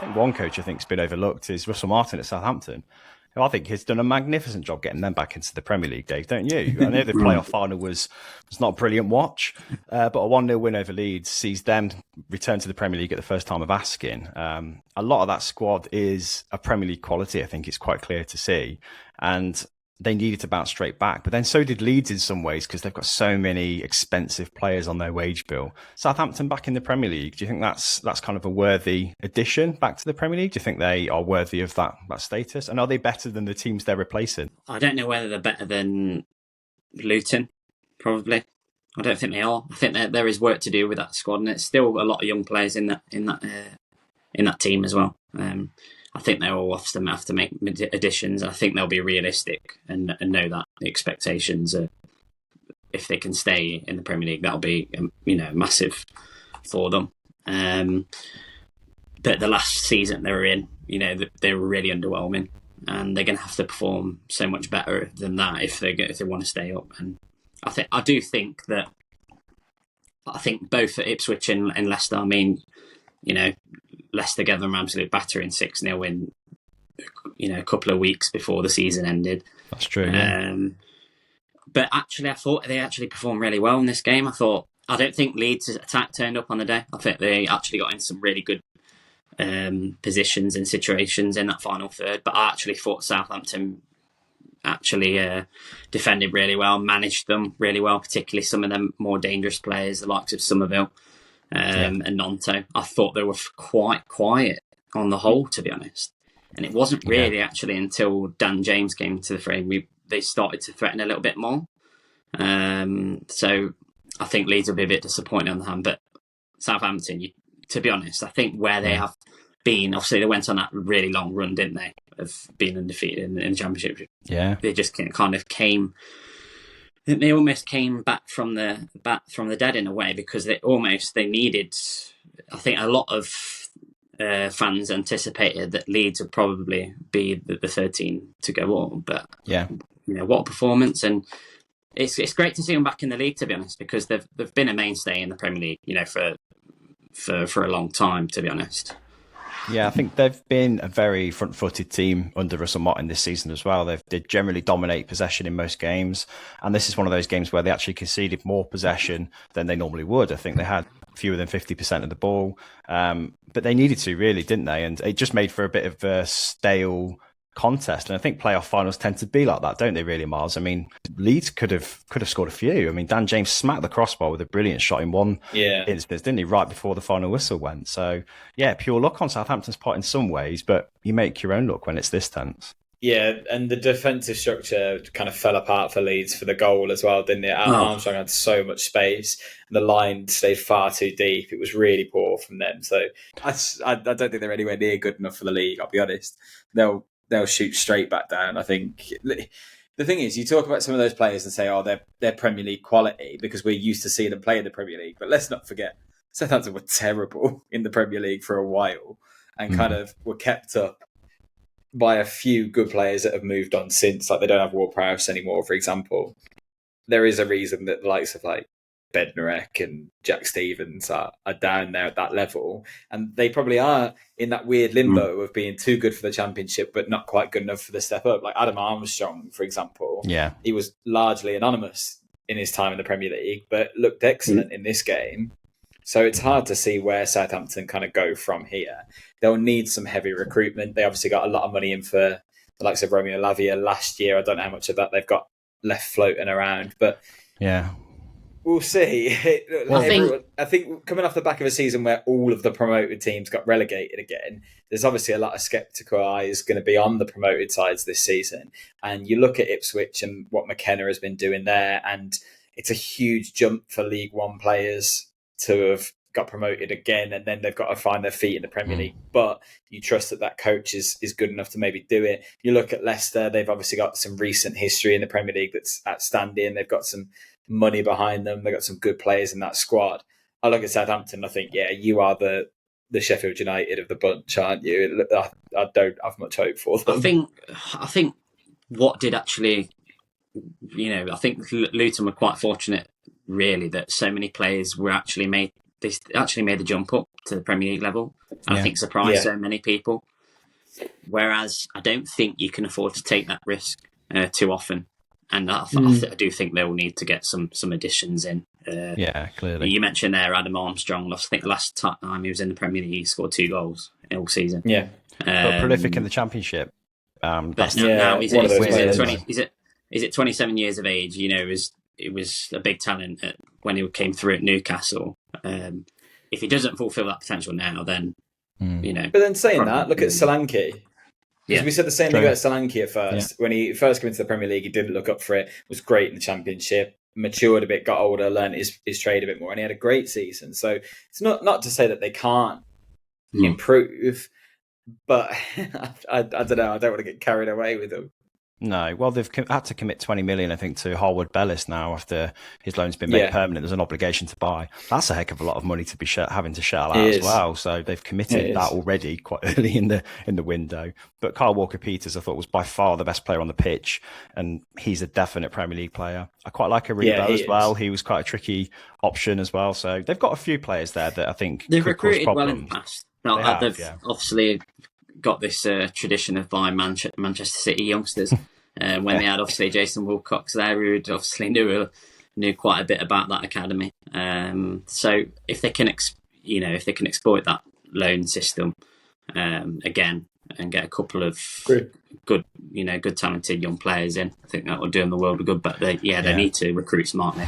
think one coach I think's been overlooked is Russell Martin at Southampton, who I think has done a magnificent job getting them back into the Premier League, Dave, don't you? I know the playoff final was not a brilliant watch, but a 1-0 win over Leeds sees them return to the Premier League at the first time of asking. A lot of that squad is a Premier League quality, I think it's quite clear to see. And they needed to bounce straight back. But then so did Leeds in some ways because they've got so many expensive players on their wage bill. Southampton back in the Premier League, do you think that's kind of a worthy addition back to the Premier League? Do you think they are worthy of that status? And are they better than the teams they're replacing? I don't know whether they're better than Luton, probably. I don't think they are. I think there is work to do with that squad, and it's still a lot of young players in that team as well. I think they'll all have to make additions, and I think they'll be realistic and know that the expectations are, if they can stay in the Premier League, that'll be massive for them. But the last season they were in, they were really underwhelming, and they're going to have to perform so much better than that if they want to stay up. And I think both at Ipswich and Leicester. I mean, Leicester gave them absolute battering 6-0 in a couple of weeks before the season ended. That's true. Yeah. But actually, I thought they actually performed really well in this game. I don't think Leeds' attack turned up on the day. I think they actually got in some really good positions and situations in that final third. But I actually thought Southampton actually defended really well, managed them really well, particularly some of them more dangerous players, the likes of Somerville. And Nonto. I thought they were quite quiet on the whole, to be honest. And it wasn't really actually until Dan James came to the frame they started to threaten a little bit more. So I think Leeds will be a bit disappointed on the hand. But Southampton, to be honest, I think where they have been, obviously they went on that really long run, didn't they, of being undefeated in the Championship. Yeah. They just kind of came... They almost came back from the dead in a way, because they needed. I think a lot of fans anticipated that Leeds would probably be the third team to go on, but what a performance! And it's great to see them back in the league, to be honest, because they've been a mainstay in the Premier League, for a long time, to be honest. Yeah, I think they've been a very front-footed team under Russell Martin this season as well. They generally dominate possession in most games. And this is one of those games where they actually conceded more possession than they normally would. I think they had fewer than 50% of the ball. But they needed to, really, didn't they? And it just made for a bit of a stale contest. And I think playoff finals tend to be like that, don't they, really, Myles? I mean, Leeds could have scored a few. I mean, Dan James smacked the crossbar with a brilliant shot in one instance, didn't he, right before the final whistle went. So, pure luck on Southampton's part in some ways, but you make your own luck when it's this tense. Yeah, and the defensive structure kind of fell apart for Leeds for the goal as well, didn't it? Armstrong had so much space, and the line stayed far too deep. It was really poor from them. So I don't think they're anywhere near good enough for the league, I'll be honest. They'll shoot straight back down. I think the thing is, you talk about some of those players and say, they're Premier League quality because we're used to seeing them play in the Premier League. But let's not forget, Southampton were terrible in the Premier League for a while and kind of were kept up by a few good players that have moved on since. Like, they don't have Ward-Prowse anymore, for example. There is a reason that the likes of like Bednarek and Jack Stevens are down there at that level, and they probably are in that weird limbo of being too good for the Championship but not quite good enough for the step up. Like Adam Armstrong, for example, he was largely anonymous in his time in the Premier League but looked excellent in this game. So it's hard to see where Southampton kind of go from here. They'll need some heavy recruitment. They obviously got a lot of money in for the likes of Romeo Lavia last year. I don't know how much of that they've got left floating around, but we'll see. I think coming off the back of a season where all of the promoted teams got relegated again, there's obviously a lot of sceptical eyes going to be on the promoted sides this season. And you look at Ipswich and what McKenna has been doing there, and it's a huge jump for League One players to have got promoted again, and then they've got to find their feet in the Premier League. But you trust that coach is good enough to maybe do it. You look at Leicester, they've obviously got some recent history in the Premier League that's outstanding. They've got some money behind them. They've got some good players in that squad. I look at Southampton, I think, you are the Sheffield United of the bunch, aren't you? I don't have much hope for them. I think what did actually, I think Luton were quite fortunate, really, that so many players were actually made they actually made the jump up to the Premier League level. I think surprised so many people. Whereas I don't think you can afford to take that risk too often. And I do think they will need to get some additions in. Clearly. You mentioned there Adam Armstrong. I think the last time he was in the Premier League, he scored 2 goals in all season. Yeah. But prolific in the Championship. But now he's 27 years of age. You know, it was a big talent when he came through at Newcastle. If he doesn't fulfil that potential now, then, you know. But then saying that, look at Solanke. Because we said the same thing about Solanke at first. Yeah. When he first came into the Premier League, he didn't look up for it. Was great in the Championship. Matured a bit, got older, learned his trade a bit more, and he had a great season. So it's not to say that they can't improve, but I don't know. I don't want to get carried away with them. No, well, they've had to commit 20 million, I think, to Harwood Bellis now after his loan's been made permanent. There's an obligation to buy. That's a heck of a lot of money to be having to shell out as well. So they've committed that already quite early in the window. But Kyle Walker-Peters, I thought, was by far the best player on the pitch, and he's a definite Premier League player. I quite like Aribo as well. He was quite a tricky option as well. So they've got a few players there that I think they've could recruited cause well problems. in the past. They've obviously got this tradition of buying Manchester City youngsters. When they had obviously Jason Wilcox there, who obviously knew quite a bit about that academy. So if they can, exploit that loan system again and get a couple of good talented young players in, I think that will do them the world of good. But they need to recruit smartly.